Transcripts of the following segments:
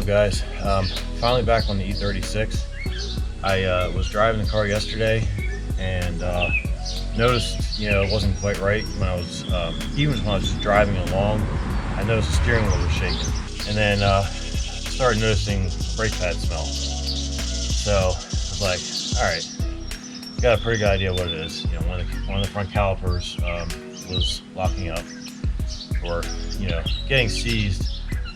up, guys? Finally back on the E36. I was driving the car yesterday and noticed, it wasn't quite right when I was, even when I was just driving along. I noticed the steering wheel was shaking, and then started noticing brake pad smell. So I was like, all right, got a pretty good idea what it is. One of the front calipers was locking up, or getting seized.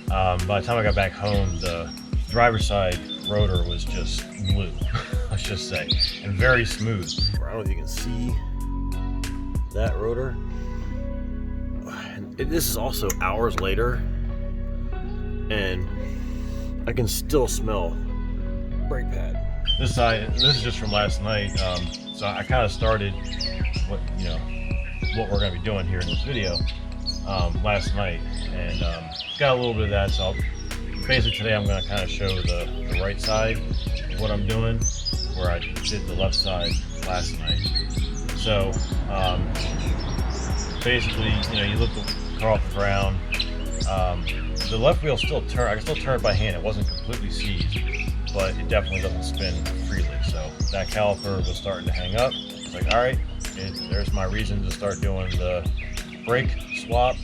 By the time I got back home, the driver's side rotor was just blue, let's just say, and very smooth. I don't know if you can see that rotor. And this is also hours later, and I can still smell brake pad. This is just from last night. So I kind of started what we're going to be doing here in this video last night, and got a little bit of that. So basically today I'm going to kind of show the right side of what I'm doing, where I did the left side last night. So basically, you lift the car off the ground. The left wheel still turn. I can still turn it by hand. It wasn't completely seized, but it definitely doesn't spin freely. So that caliper was starting to hang up. It's like, all right, there's my reason to start doing the brake swap.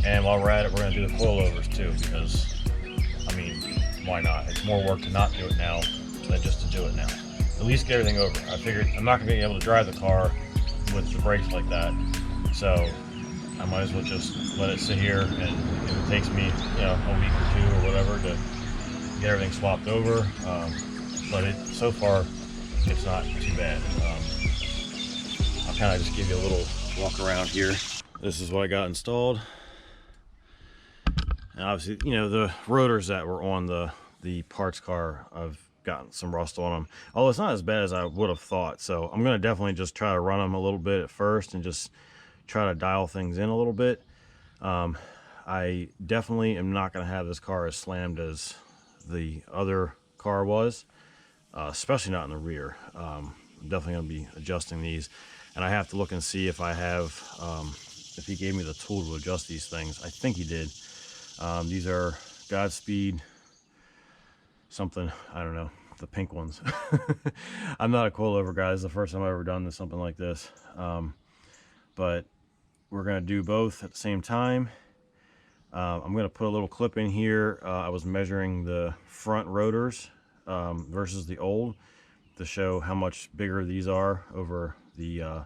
And while we're at it, we're going to do the coilovers too, because I mean, why not? It's more work to not do it now than just to do it now. At least get everything over. I figured I'm not going to be able to drive the car with the brakes like that, so I might as well just let it sit here, and if it takes me a week or two or whatever to get everything swapped over, but so far it's not too bad. I'll kind of just give you a little walk around here. This is what I got installed, and obviously the rotors that were on the parts car, I've gotten some rust on them, although it's not as bad as I would have thought. So I'm going to definitely just try to run them a little bit at first and just try to dial things in a little bit. I definitely am not going to have this car as slammed as the other car was, especially not in the rear. I'm definitely going to be adjusting these, and I have to look and see if I have, if he gave me the tool to adjust these things. I think he did. These are Godspeed something, I don't know, the pink ones. I'm not a coilover guy. This is the first time I've ever done something like this, but we're going to do both at the same time. I'm going to put a little clip in here. I was measuring the front rotors versus the old to show how much bigger these are over the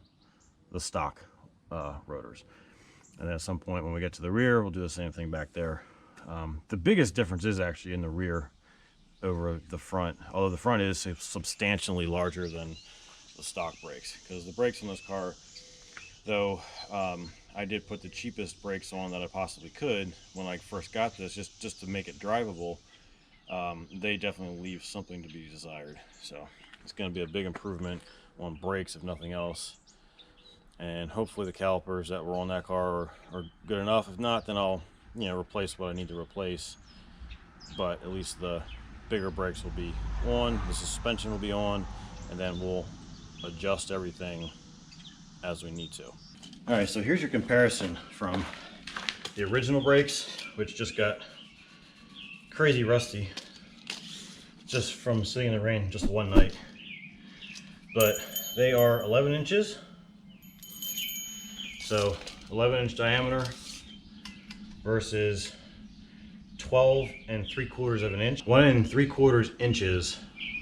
stock rotors. And then at some point when we get to the rear, we'll do the same thing back there. The biggest difference is actually in the rear over the front, although the front is substantially larger than the stock brakes, because the brakes on this car, though I did put the cheapest brakes on that I possibly could when I first got this, just to make it drivable, they definitely leave something to be desired. So it's going to be a big improvement on brakes, if nothing else, and hopefully the calipers that were on that car are good enough. If not, then I'll replace what I need to replace, but at least the bigger brakes will be on, the suspension will be on, and then we'll adjust everything as we need to. All right, so here's your comparison from the original brakes, which just got crazy rusty just from sitting in the rain just one night, but they are 11 inches, so 11-inch diameter versus 12 3/4 of an inch, 1 3/4 inches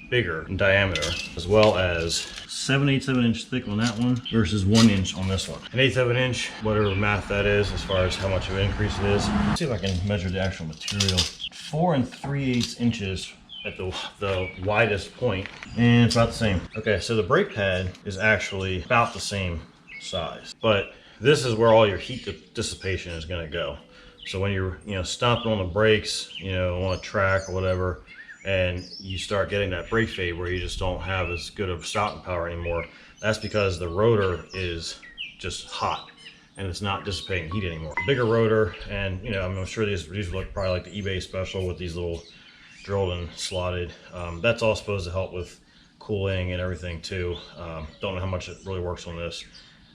bigger in diameter, as well as 7/8 of an inch thick on that one versus 1 inch on this one. 1/8 of an inch, whatever math that is as far as how much of an increase it is. Let's see if I can measure the actual material. 4 3/8 inches at the widest point, and it's about the same. Okay, so the brake pad is actually about the same size, but this is where all your heat dissipation is going to go. So when you're stomping on the brakes, on a track or whatever, and you start getting that brake fade where you just don't have as good of stopping power anymore, that's because the rotor is just hot and it's not dissipating heat anymore. Bigger rotor, and I'm sure these look probably like the eBay special with these little drilled and slotted. That's all supposed to help with cooling and everything too. Don't know how much it really works on this.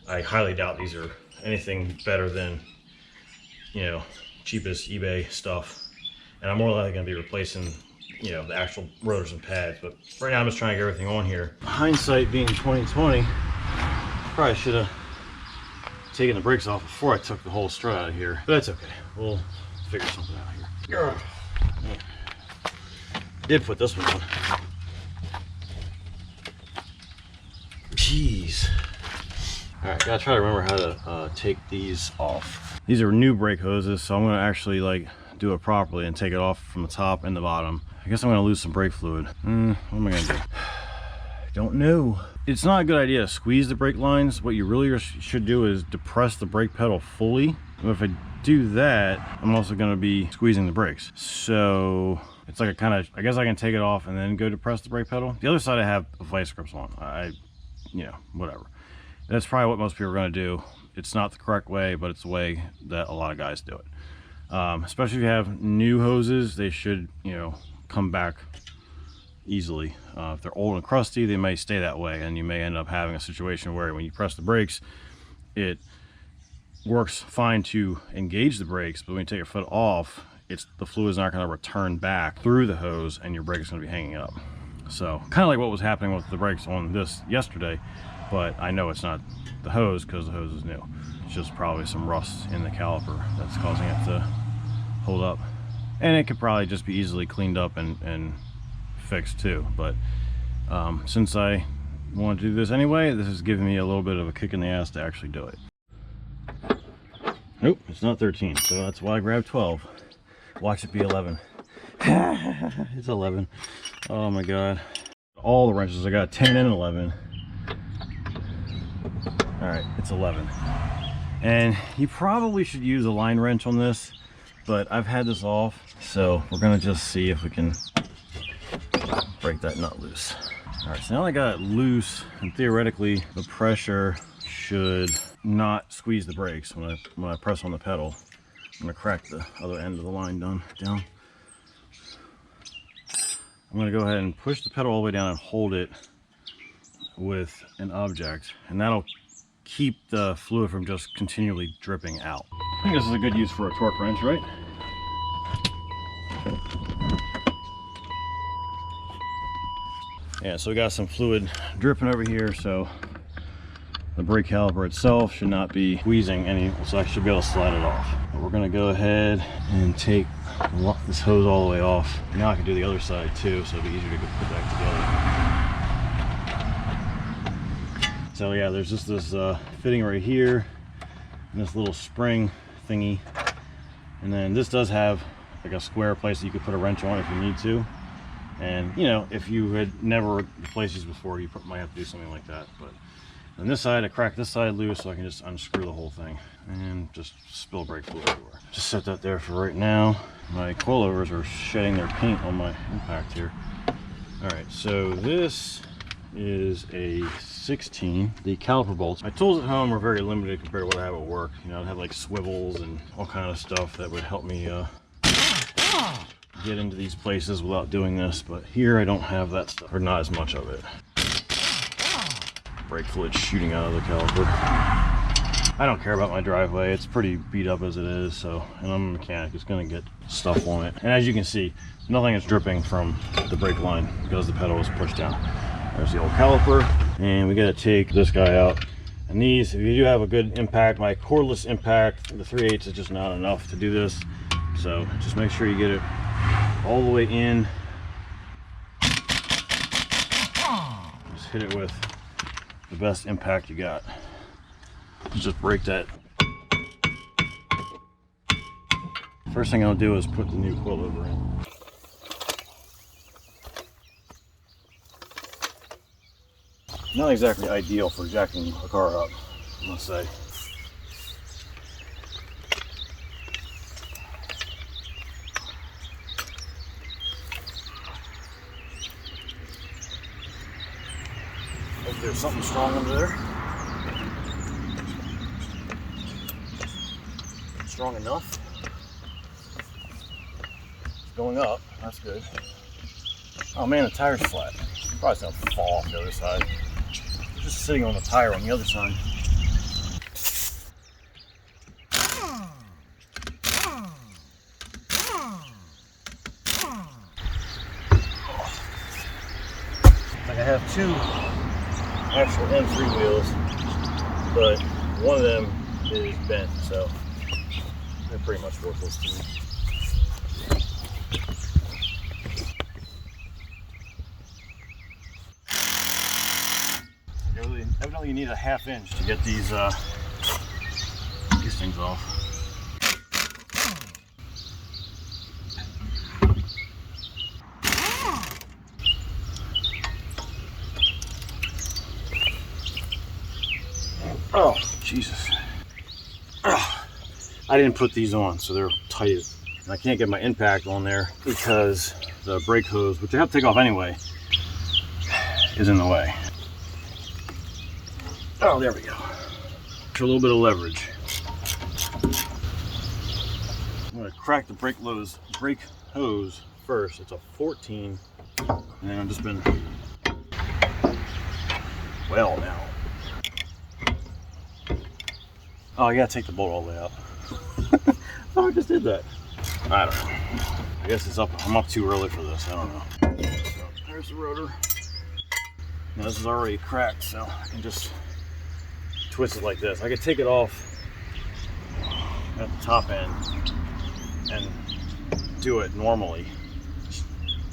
I highly doubt these are anything better than cheapest eBay stuff. and I'm more likely going to be replacing, you know, the actual rotors and pads. But right now I'm just trying to get everything on here. Hindsight being 2020, probably should have taken the brakes off before I took the whole strut out of here. But that's okay. We'll figure something out here. Did put this one on. Jeez. All right, gotta try to remember how to take these off. These are new brake hoses, so I'm gonna actually like do it properly and take it off from the top and the bottom. I guess I'm gonna lose some brake fluid. What am I gonna do? Don't know. It's not a good idea to squeeze the brake lines. What you really should do is depress the brake pedal fully. And if I do that, I'm also gonna be squeezing the brakes. So it's like a kind of, I guess I can take it off and then go depress the brake pedal. The other side I have vice grips on. You know, whatever. That's probably what most people are gonna do. It's not the correct way, but it's the way that a lot of guys do it. Especially if you have new hoses, they should, you know, come back easily. If they're old and crusty, they may stay that way, and you may end up having a situation where when you press the brakes, it works fine to engage the brakes, but when you take your foot off, the fluid's not going to return back through the hose, and your brake is going to be hanging up. So kind of like what was happening with the brakes on this yesterday, but I know it's not the hose because the hose is new. It's just probably some rust in the caliper that's causing it to hold up, and it could probably just be easily cleaned up and fixed too. But since I want to do this anyway, this is giving me a little bit of a kick in the ass to actually do it. Nope, it's not 13, so that's why I grabbed 12. Watch it be 11. It's 11. Oh my god. All the wrenches, I got 10 and 11. All right, it's 11. And you probably should use a line wrench on this, but I've had this off, so we're gonna just see if we can break that nut loose. All right, so now I got it loose, and theoretically the pressure should not squeeze the brakes when I press on the pedal. I'm gonna crack the other end of the line down. I'm gonna go ahead and push the pedal all the way down and hold it with an object, and that'll keep the fluid from just continually dripping out. I think this is a good use for a torque wrench, right? Yeah, so we got some fluid dripping over here, so the brake caliper itself should not be squeezing any, so I should be able to slide it off. But we're gonna go ahead and take this hose all the way off. Now I can do the other side too, so it'll be easier to put that together. So yeah, there's just this fitting right here, and this little spring thingy. And then this does have like a square place that you could put a wrench on if you need to. And you know, if you had never replaced these before, you might have to do something like that. But on this side, I cracked this side loose so I can just unscrew the whole thing and just spill brake fluid everywhere. Just set that there for right now. My coilovers are shedding their paint on my impact here. All right, so this is a 16. The caliper bolts. My tools at home are very limited compared to what I have at work. You know, I have like swivels and all kind of stuff that would help me get into these places without doing this, but here I don't have that stuff, or not as much of it. Brake fluid shooting out of the caliper. I don't care about my driveway, it's pretty beat up as it is, so, and I'm a mechanic, it's gonna get stuff on it. And as you can see, nothing is dripping from the brake line because the pedal is pushed down. There's the old caliper, and we gotta take this guy out. And these, if you do have a good impact, my cordless impact, the 3/8 is just not enough to do this. So just make sure you get it all the way in. Just hit it with the best impact you got. Just break that. First thing I'll do is put the new coilover in. Not exactly ideal for jacking a car up, I must say. Hope there's something strong under there. Strong enough. It's going up, that's good. Oh man, the tire's flat. Probably gonna fall off the other side. Just sitting on the tire on the other side. Like I have two actual M3 wheels, but one of them is bent, so they're pretty much worthless to me. Evidently you need a ½ inch to get these things off. Oh, Jesus. Oh, I didn't put these on, so they're tight. And I can't get my impact on there because the brake hose, which I have to take off anyway, is in the way. Oh, there we go. A little bit of leverage. I'm gonna crack the brake hose first. It's a 14, and then I've just been well now. Oh, I gotta take the bolt all the way out. Oh, I just did that. I don't know. I guess it's up. I'm up too early for this. I don't know. So there's the rotor. Now this is already cracked, so I can just twist it like this. I could take it off at the top end and do it normally,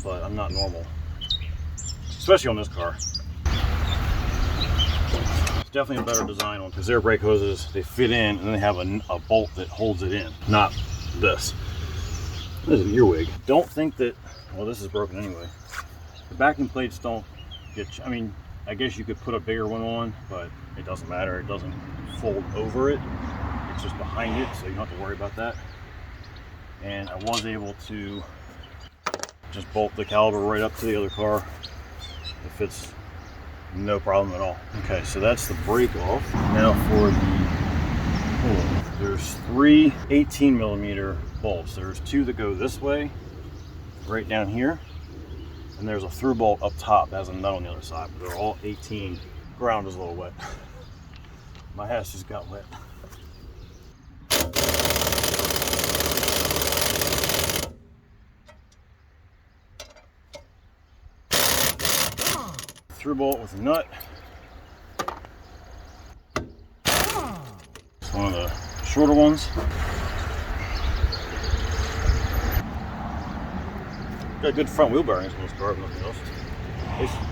but I'm not normal, especially on this car. Definitely a better design one because their brake hoses, they fit in and then they have a bolt that holds it in, not this. This is an earwig. Don't think that, well, this is broken anyway. The backing plates don't get, I mean, I guess you could put a bigger one on, but it doesn't matter. It doesn't fold over it. It's just behind it, so you don't have to worry about that. And I was able to just bolt the caliper right up to the other car. It fits. No problem at all. Okay, so that's the brake off. Now for the there's 3 18mm bolts. There's 2 that go this way, right down here, and there's a through bolt up top that has a nut on the other side. But they're all 18. Ground is a little wet. My ass just got wet. Through bolt with a nut. It's one of the shorter ones. Got good front wheel bearings on this car, if nothing else.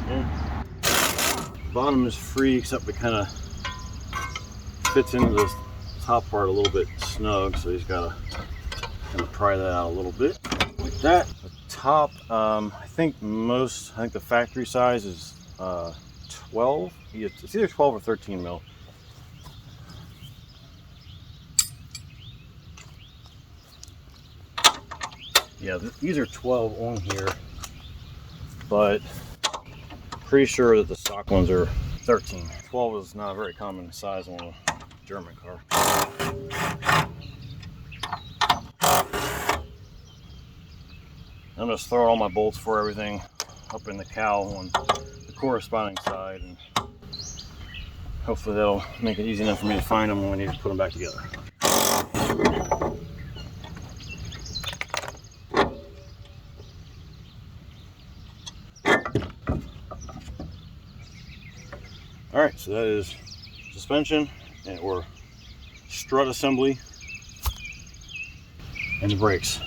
Yeah. Bottom is free, except it kind of fits into this top part a little bit snug, so he's got to kind of pry that out a little bit, like that. The top, I think the factory size is 12. It's either 12 or 13 mil. Yeah, these are 12 on here, but pretty sure that the stock ones are 13. 12 is not a very common size on a German car. I'm just throwing all my bolts for everything up in the cowl on the corresponding side, and hopefully that'll make it easy enough for me to find them when we need to put them back together. All right, so that is suspension or strut assembly and the brakes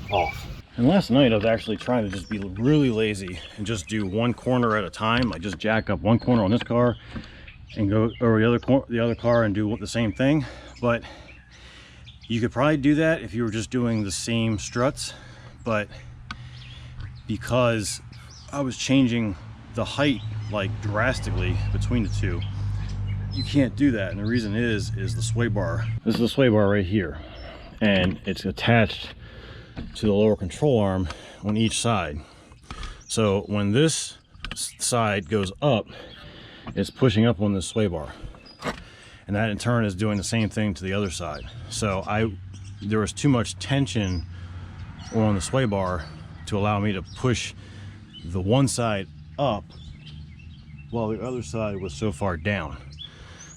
off. And last night I was actually trying to just be really lazy and just do one corner at a time. I just jack up one corner on this car and go over the other car and do the same thing. But you could probably do that if you were just doing the same struts, but because I was changing the height like drastically between the two, you can't do that. And the reason is the sway bar. This is the sway bar right here, and it's attached to the lower control arm on each side. So when this side goes up, it's pushing up on this sway bar, and that in turn is doing the same thing to the other side. So there was too much tension on the sway bar to allow me to push the one side up while the other side was so far down.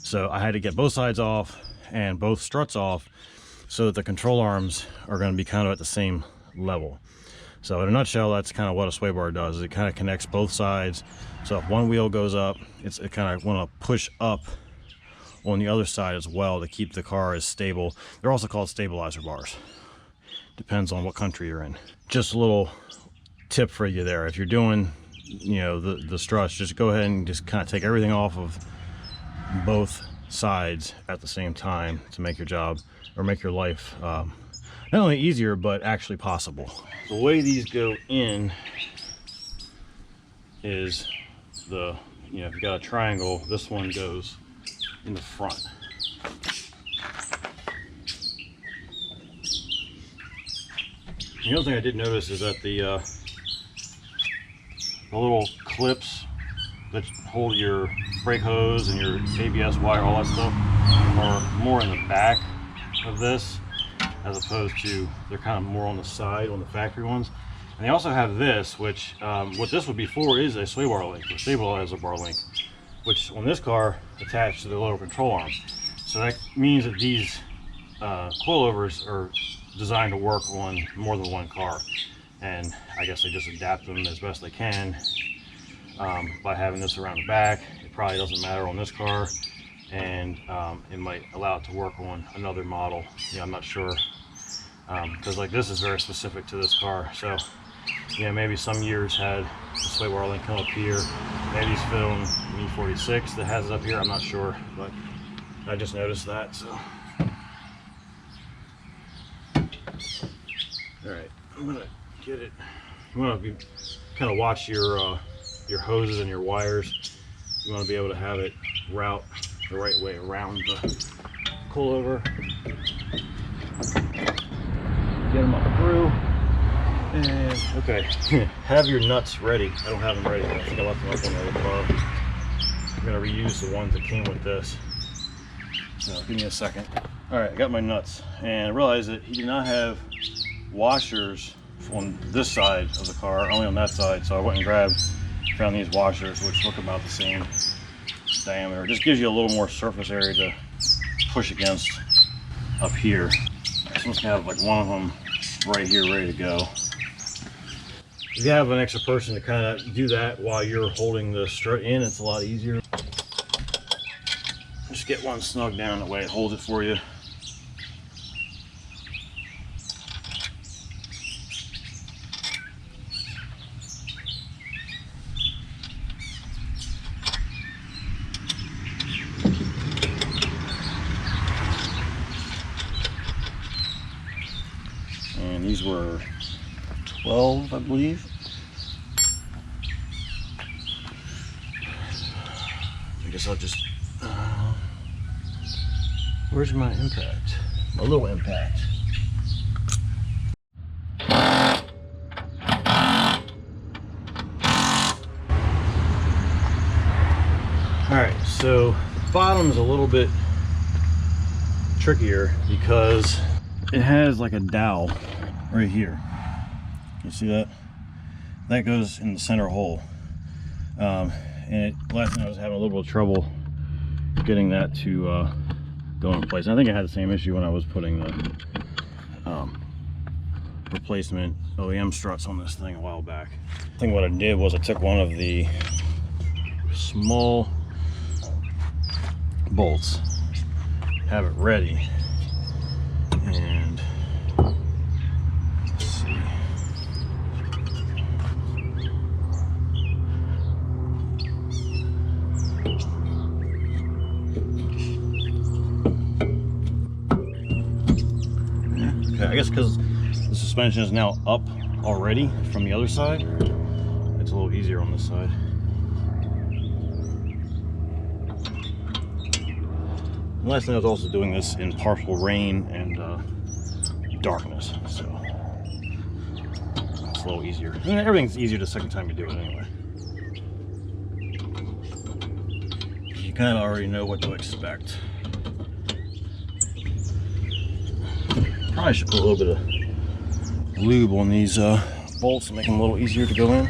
So I had to get both sides off and both struts off so that the control arms are going to be kind of at the same level. So in a nutshell, that's kind of what a sway bar does, is it kind of connects both sides. So if one wheel goes up, it kind of want to push up on the other side as well to keep the car as stable. They're also called stabilizer bars. Depends on what country you're in. Just a little tip for you there. If you're doing, you know, the struts, just go ahead and just kind of take everything off of both sides at the same time to make your job, or make your life not only easier but actually possible. The way these go in is the, you know, if you got a triangle, this one goes in the front. The other thing I did notice is that the little clips that hold your brake hose and your ABS wire, all that stuff, are more in the back of this, as opposed to, they're kind of more on the side on the factory ones. And they also have this, which what this would be for is a sway bar link, a stabilizer bar link, which on this car attached to the lower control arm. So that means that these coilovers are designed to work on more than one car, and I guess they just adapt them as best they can by having this around the back. It probably doesn't matter on this car, and it might allow it to work on another model. Yeah, I'm not sure, because like this is very specific to this car. So yeah, maybe some years had the sway bar link come up here. Maybe it's fit on an E36 that has it up here. I'm not sure, but I just noticed that. So all right, I'm gonna get it. You want to be kind of watch your hoses and your wires. You want to be able to have it route the right way around the coilover. Get them up through, and okay, have your nuts ready. I don't have them ready. I think I left them up on the other car. I'm gonna reuse the ones that came with this. So give me a second. All right, I got my nuts, and I realized that he did not have washers on this side of the car, only on that side. So I went and found these washers, which look about the same diameter. It just gives you a little more surface area to push against up here. This one's gonna have like one of them right here ready to go. If you have an extra person to kind of do that while you're holding the strut in, it's a lot easier. Just get one snug down, that way it holds it for you. And these were 12, I believe. I guess I'll just, where's my impact? My little impact. All right, so the bottom's a little bit trickier because it has like a dowel right here. You see that? That goes in the center hole. And last night I was having a little bit of trouble getting that to go in place. And I think I had the same issue when I was putting the replacement OEM struts on this thing a while back. I think what I did was I took one of the small bolts, have it ready, and let's see. Okay, I guess because the suspension is now up already from the other side, it's a little easier on this side. Last night I was also doing this in partial rain and darkness, so it's a little easier. And everything's easier the second time you do it anyway. You kind of already know what to expect. Probably should put a little bit of lube on these bolts to make them a little easier to go in.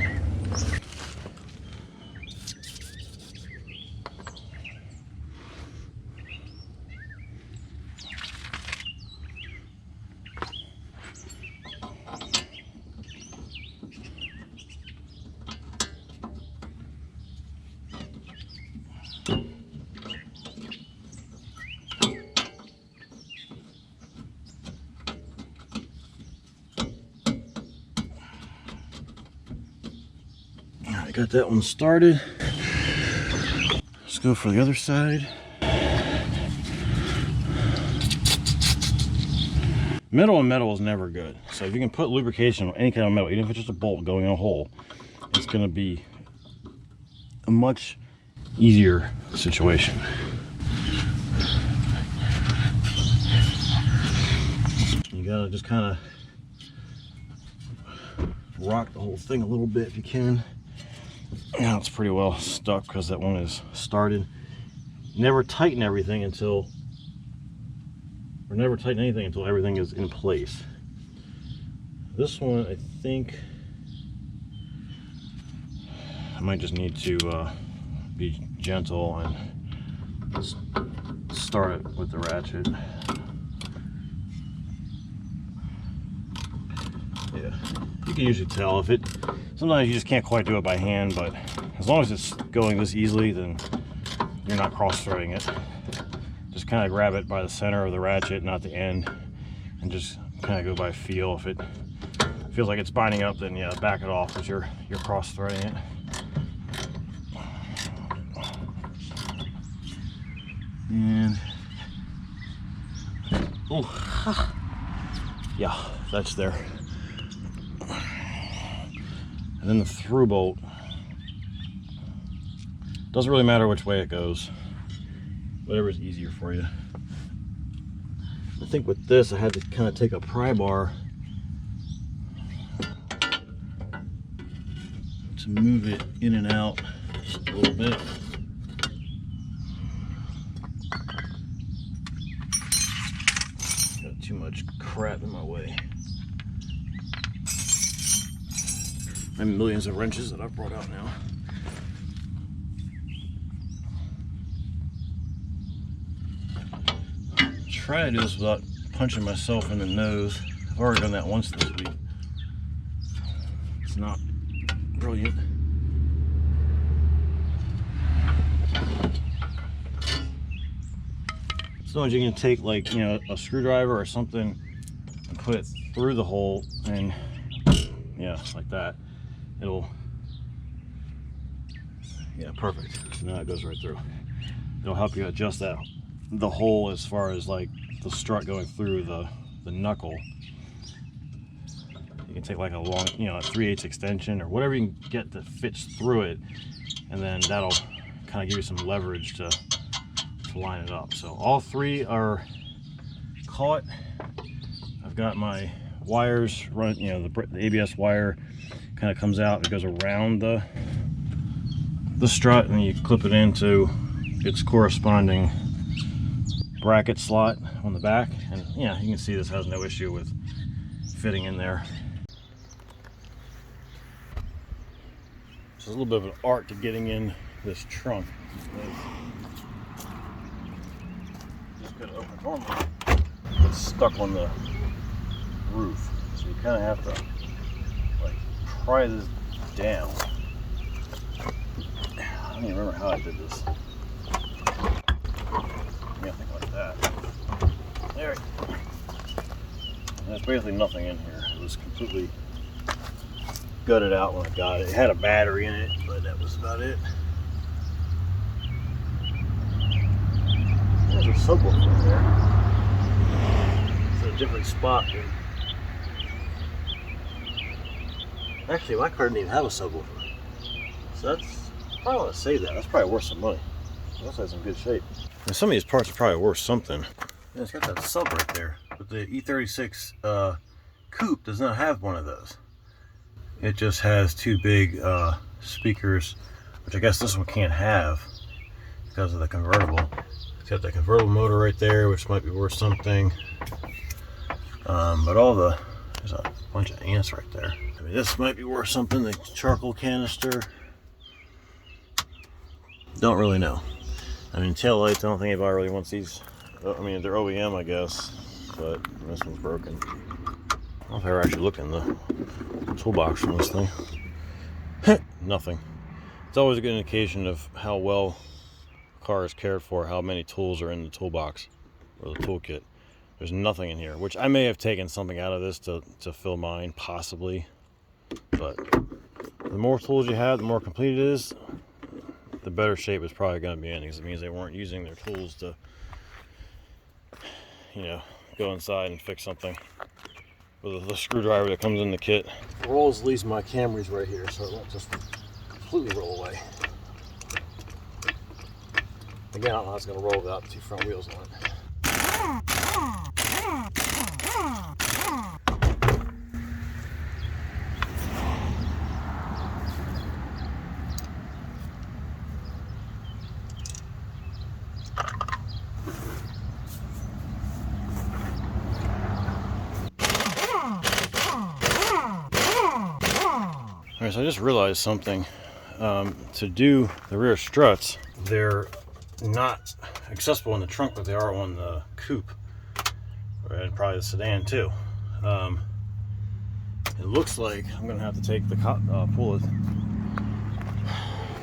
I got that one started. Let's go for the other side. Metal on metal is never good. So if you can put lubrication on any kind of metal, even if it's just a bolt going in a hole, it's going to be a much easier situation. You gotta just kind of rock the whole thing a little bit if you can. Now it's pretty well stuck because that one is started. Never tighten everything until, or never tighten anything until everything is in place. This one, I think I might just need to be gentle and just start it with the ratchet. Yeah, you can usually tell if it, sometimes you just can't quite do it by hand, but as long as it's going this easily, then you're not cross-threading it. Just kind of grab it by the center of the ratchet, not the end, and just kind of go by feel. If it feels like it's binding up, then yeah, back it off because you're cross-threading it. And oh, yeah, that's there. And then the through bolt, doesn't really matter which way it goes, whatever is easier for you. I think with this I had to kind of take a pry bar to move it in and out just a little bit. Got too much crap in my way. And millions of wrenches that I've brought out now. Try to do this without punching myself in the nose. I've already done that once this week. It's not brilliant. Sometimes you can take, like, you know, a screwdriver or something and put it through the hole, and yeah, like that. It'll, yeah, perfect. So now it goes right through. It'll help you adjust that, the hole, as far as like the strut going through the knuckle. You can take like a long, you know, a 3/8 extension or whatever you can get that fits through it, and then that'll kind of give you some leverage to line it up. So all three are caught. I've got my wires run, you know, the ABS wire kind of comes out and goes around the strut, and you clip it into its corresponding bracket slot on the back, and yeah, you can see this has no issue with fitting in there. So a little bit of an art to getting in this trunk. Just gonna open it normally. It's stuck on the roof, so you kind of have to like pry this down. I don't even remember how I did this. Yeah, I think like that. There. There's basically nothing in here. It was completely gutted out when I got it. It had a battery in it, but that was about it. There's a subwoofer in there. It's a different spot here. Actually, my car didn't even have a subwoofer. So that's, I probably want to save that. That's probably worth some money. It looks like it's in good shape. And some of these parts are probably worth something. Yeah, it's got that sub right there. But the E36 coupe does not have one of those. It just has two big speakers, which I guess this one can't have because of the convertible. It's got the convertible motor right there, which might be worth something. But there's a bunch of ants right there. I mean, this might be worth something, the charcoal canister. Don't really know. I mean, tail lights, I don't think anybody really wants these. I mean, they're OEM, I guess, but this one's broken. I don't know if I ever actually looked in the toolbox from this thing. Nothing. It's always a good indication of how well car is cared for, how many tools are in the toolbox or the toolkit. There's nothing in here, which I may have taken something out of this to fill mine, possibly. But the more tools you have, the more complete it is, the better shape it's probably going to be in, because it means they weren't using their tools to, you know, go inside and fix something. With the screwdriver that comes in the kit. It rolls, at least my Camry's right here, so it won't just completely roll away. Again, I don't know how it's going to roll without the two front wheels on it. Alright, so I just realized something. To do the rear struts, they're not accessible in the trunk, but they are on the coupe, and probably the sedan too. It looks like I'm gonna have to take the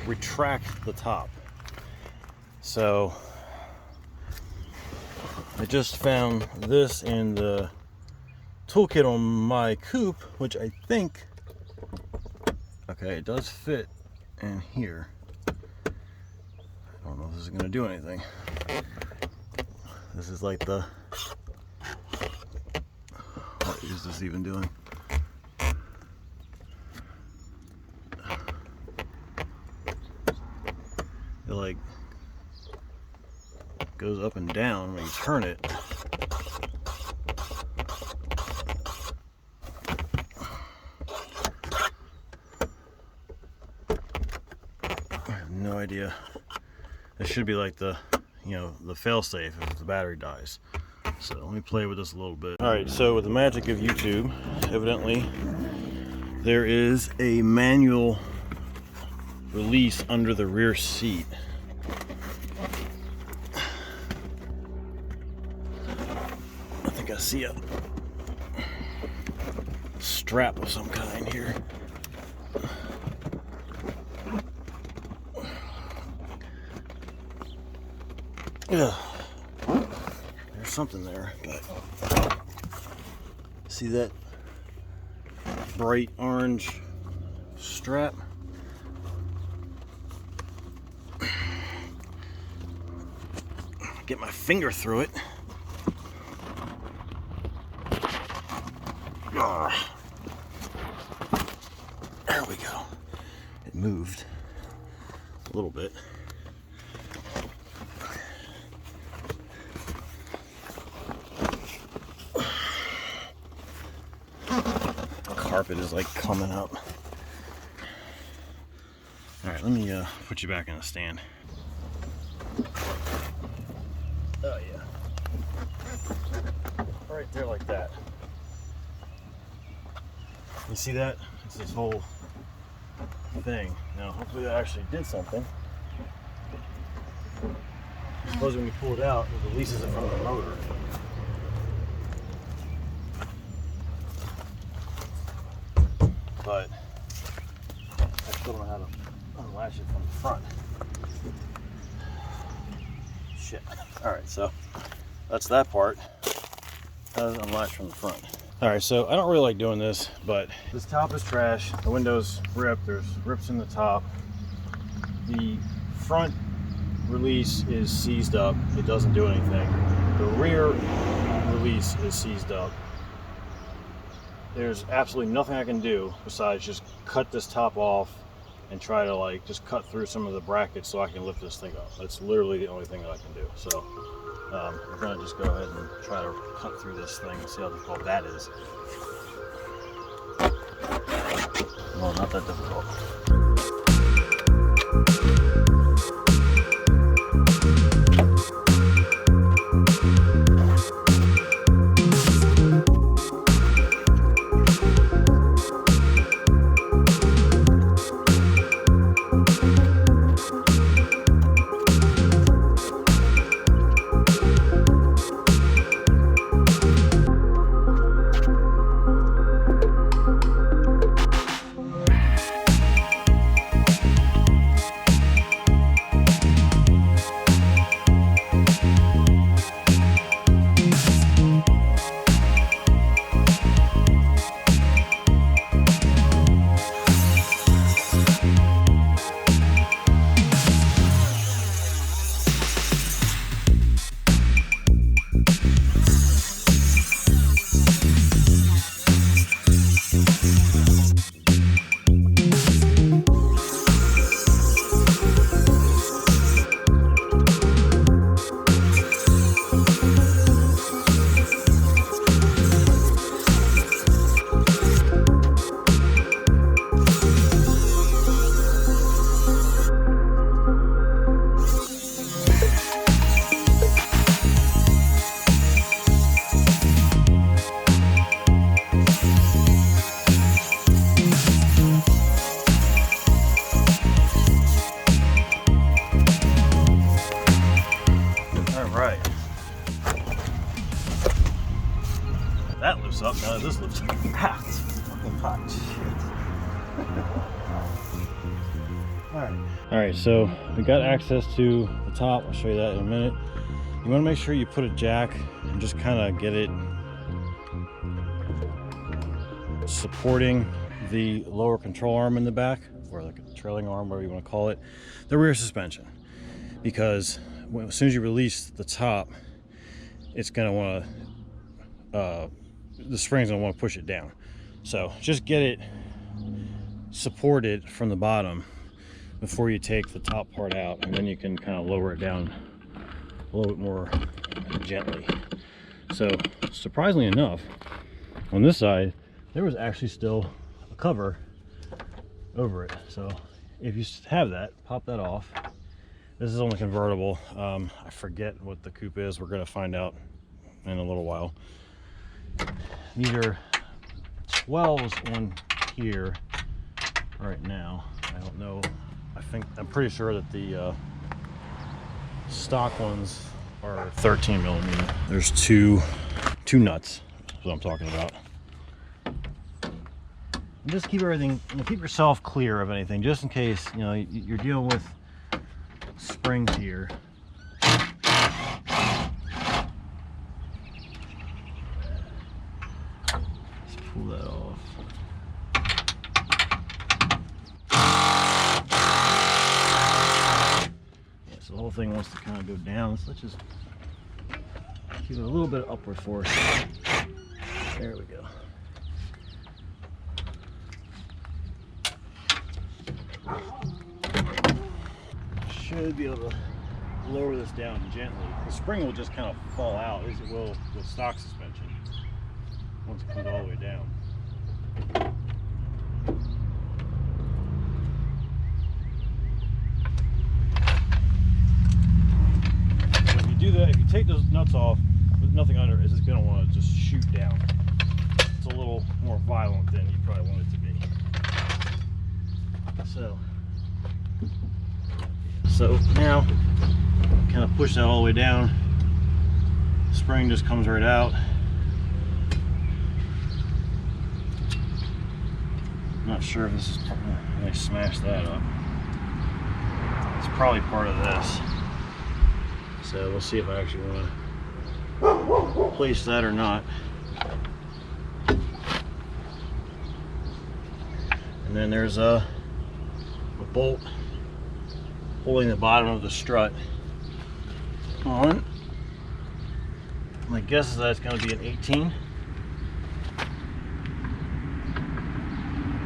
retract the top. So I just found this in the toolkit on my coupe, which I think, okay, it does fit in here. I don't know if this is going to do anything. This is like the, what is this even doing? It like goes up and down when you turn it. I have no idea. It should be like the, you know, the fail-safe if the battery dies. So let me play with this a little bit. All right, so with the magic of YouTube, evidently there is a manual release under the rear seat. I think I see a strap of some kind here. Yeah, there's something there, but see that bright orange strap? Get my finger through it. There we go. It moved a little bit. Carpet is like coming up. All right, let me put you back in the stand. Oh yeah, right there like that. You see that? It's this whole thing. Now hopefully that actually did something. I suppose when you pull it out, it releases it from the motor. But I still don't know how to unlatch it from the front. Shit. Alright, so that's that part. How does it unlatch from the front? Alright, so I don't really like doing this, but this top is trash. The window's ripped. There's rips in the top. The front release is seized up. It doesn't do anything. The rear release is seized up. There's absolutely nothing I can do besides just cut this top off and try to like just cut through some of the brackets so I can lift this thing up. That's literally the only thing that I can do. So we're gonna just go ahead and try to cut through this thing and see how difficult that is. Well, not that difficult. Now this looks hot. It's fucking hot shit. All right, so we got access to the top. I'll show you that in a minute. You want to make sure you put a jack and just kind of get it supporting the lower control arm in the back, or like a trailing arm, whatever you want to call it, the rear suspension. Because as soon as you release the top, it's going to want to, the spring's going to want to push it down. So just get it supported from the bottom before you take the top part out, and then you can kind of lower it down a little bit more gently. So surprisingly enough, on this side there was actually still a cover over it. So if you have that, pop that off. This is on the convertible. I forget what the coupe is. We're going to find out in a little while. These are 12s on here right now. I don't know. I'm pretty sure that the stock ones are 13 millimeter. There's two nuts. That's what I'm talking about. And just keep everything, keep yourself clear of anything, just in case you're dealing with springs here. Let's pull that off. Yeah, so the whole thing wants to kind of go down. So let's just keep it a little bit of upward force. There we go. Should be able to lower this down gently. The spring will just kind of fall out, as it will with stock suspension once it comes all the way down. So if you do that, if you take those nuts off with nothing under, it's just going to want to just shoot down. It's a little more violent than you probably want it to be. So now, kind of push that all the way down. The spring just comes right out. Not sure if this is really smash that up. It's probably part of this. So we'll see if I actually want to place that or not. And then there's a bolt holding the bottom of the strut on. My guess is that it's going to be an 18.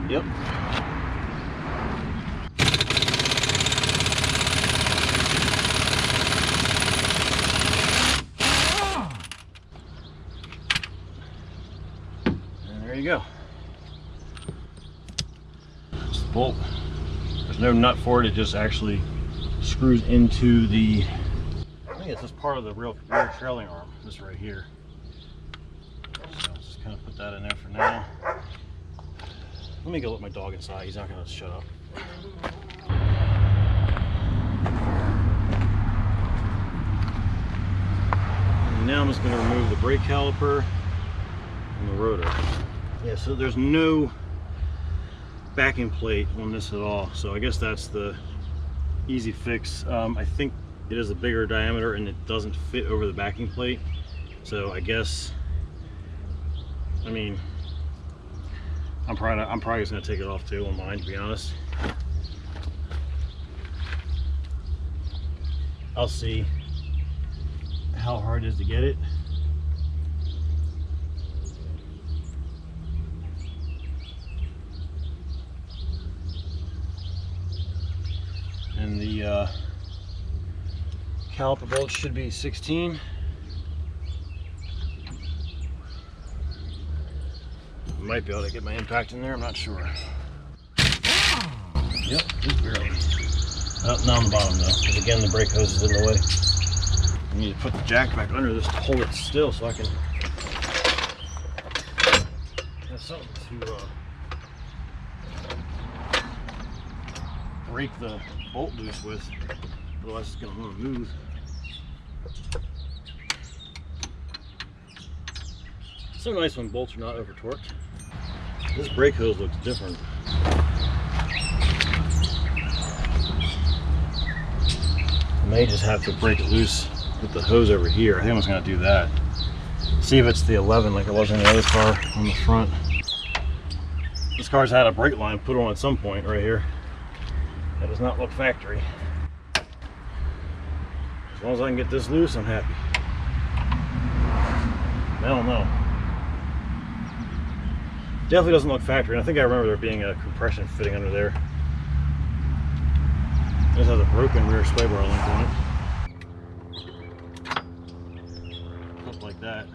Yep. And there you go. It's the bolt. There's no nut for it. It just actually screws into the, I think it's just part of the rear trailing arm, this right here. So let's just kind of put that in there for now. Let me go let my dog inside. He's not going to shut up. And now I'm just going to remove the brake caliper and the rotor. Yeah, so there's no backing plate on this at all. So I guess that's the easy fix. I think it is a bigger diameter and it doesn't fit over the backing plate. So I guess, I mean, I'm probably just gonna take it off too on mine, to be honest. I'll see how hard it is to get it. And the caliper bolt should be 16. Might be able to get my impact in there, I'm not sure. Yep, just barely. Not on the bottom though, because again the brake hose is in the way. I need to put the jack back under this to hold it still so I can have something to break the bolt loose with, otherwise it's going to want to move. So nice when bolts are not over torqued. This brake hose looks different. I may just have to break it loose with the hose over here. I think I was going to do that. See if it's the 11 like it was in the other car on the front. This car's had a brake line put on at some point right here. That does not look factory. As long as I can get this loose, I'm happy. I don't know. Definitely doesn't look factory. And I think I remember there being a compression fitting under there. This has a broken rear sway bar link on it. Up like that.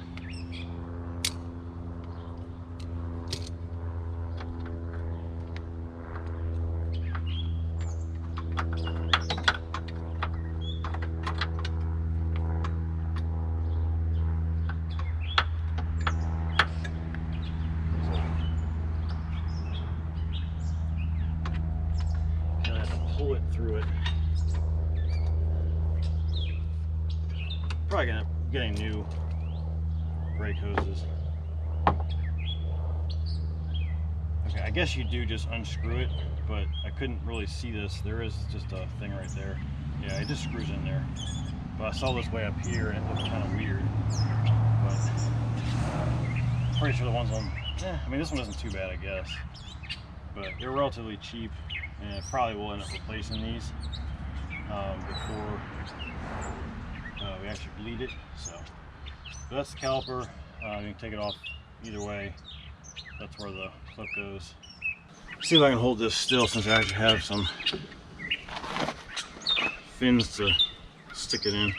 Pull it through it. Probably gonna end up getting new brake hoses. Okay, I guess you do just unscrew it, but I couldn't really see this. There is just a thing right there. Yeah, it just screws in there. But I saw this way up here and it looked kind of weird. But I'm pretty sure the ones on, I mean, this one isn't too bad, I guess. But they're relatively cheap. And I probably will end up replacing these before we actually bleed it. So that's the caliper. You can take it off either way. That's where the clip goes. See if I can hold this still since I actually have some fins to stick it in.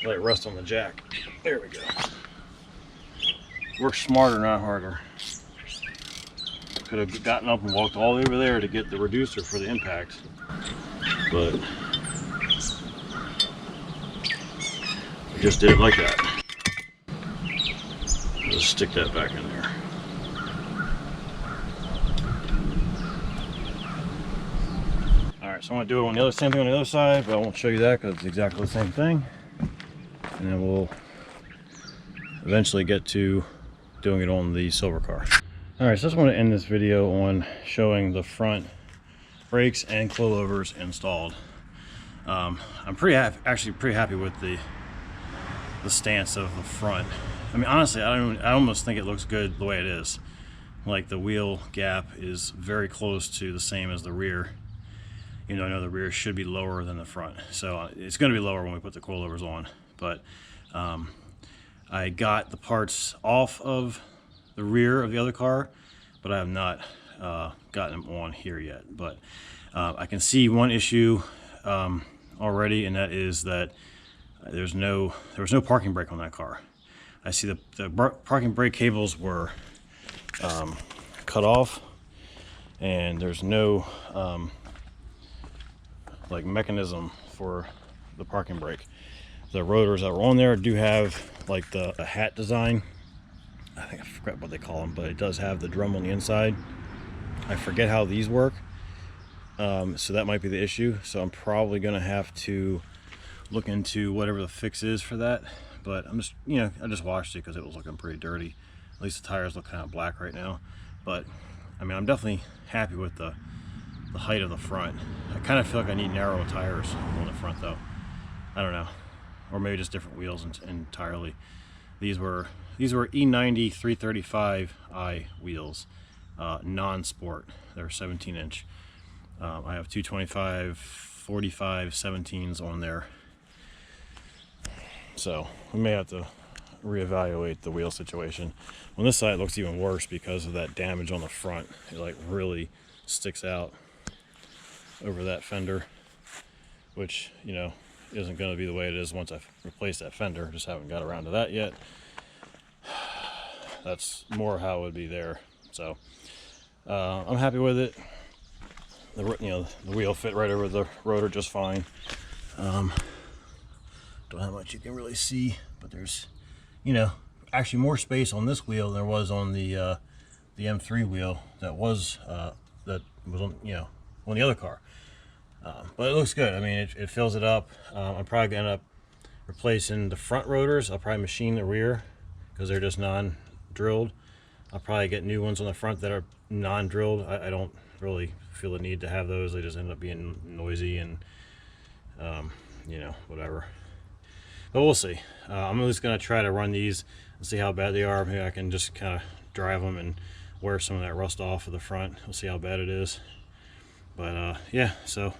Let it rest on the jack. There we go. Work smarter, not harder. Could have gotten up and walked all the way over there to get the reducer for the impact, but I just did it like that. Just stick that back in there. Alright, so I'm going to do it on the other, same thing on the other side, but I won't show you that because it's exactly the same thing. And then we'll eventually get to doing it on the silver car. Alright, so I just want to end this video on showing the front brakes and coilovers installed. I'm actually pretty happy with the stance of the front. I mean, honestly, I almost think it looks good the way it is. Like the wheel gap is very close to the same as the rear. You know, I know the rear should be lower than the front, so it's going to be lower when we put the coilovers on. But I got the parts off of the rear of the other car, but I have not gotten them on here yet. But I can see one issue already, and that is that there was no parking brake on that car. I see the parking brake cables were cut off, and there's no like mechanism for the parking brake. The rotors that were on there do have like the hat design. I think I forgot what they call them, but it does have the drum on the inside. I forget how these work, so that might be the issue. So I'm probably gonna have to look into whatever the fix is for that. But I'm just, you know, I just washed it because it was looking pretty dirty. At least the tires look kind of black right now. But I mean, I'm definitely happy with the height of the front. I kind of feel like I need narrow tires on the front though. I don't know, or maybe just different wheels entirely. These were E90 335i wheels, non-sport. They're 17-inch. I have 225, 45, 17s on there. So we may have to reevaluate the wheel situation. On this side it looks even worse because of that damage on the front. It like really sticks out over that fender, which, you know, isn't going to be the way it is once I've replaced that fender. Just haven't got around to that yet. That's more how it would be there. So I'm happy with it. The wheel fit right over the rotor just fine. Don't have much you can really see, but there's, you know, actually more space on this wheel than there was on the M3 wheel that was on, you know, on the other car. But it looks good. I mean, it fills it up. I'm probably gonna end up replacing the front rotors. I'll probably machine the rear because they're just non-drilled. I'll probably get new ones on the front that are non-drilled. I don't really feel the need to have those. They just end up being noisy and you know, whatever. But we'll see. I'm at least going to try to run these and see how bad they are. Maybe I can just kind of drive them and wear some of that rust off of the front. We'll see how bad it is. But yeah, so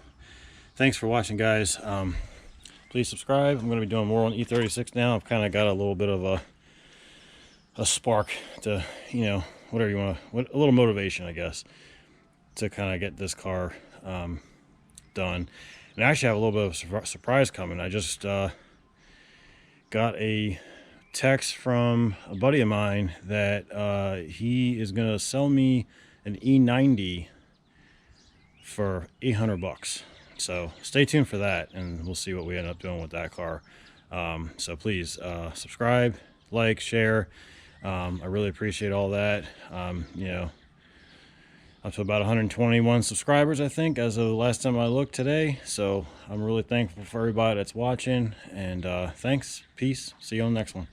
thanks for watching, guys. Please subscribe. I'm going to be doing more on E36 now. I've kind of got a little bit of a spark to, you know, whatever you want to, a little motivation, I guess, to kind of get this car done. And I actually have a little bit of a surprise coming. I just got a text from a buddy of mine that he is going to sell me an E90 for 800 bucks. So stay tuned for that, and we'll see what we end up doing with that car. So please subscribe, like, share. I really appreciate all that. You know, up to about 121 subscribers, I think, as of the last time I looked today. So I'm really thankful for everybody that's watching, and thanks. Peace. See you on the next one.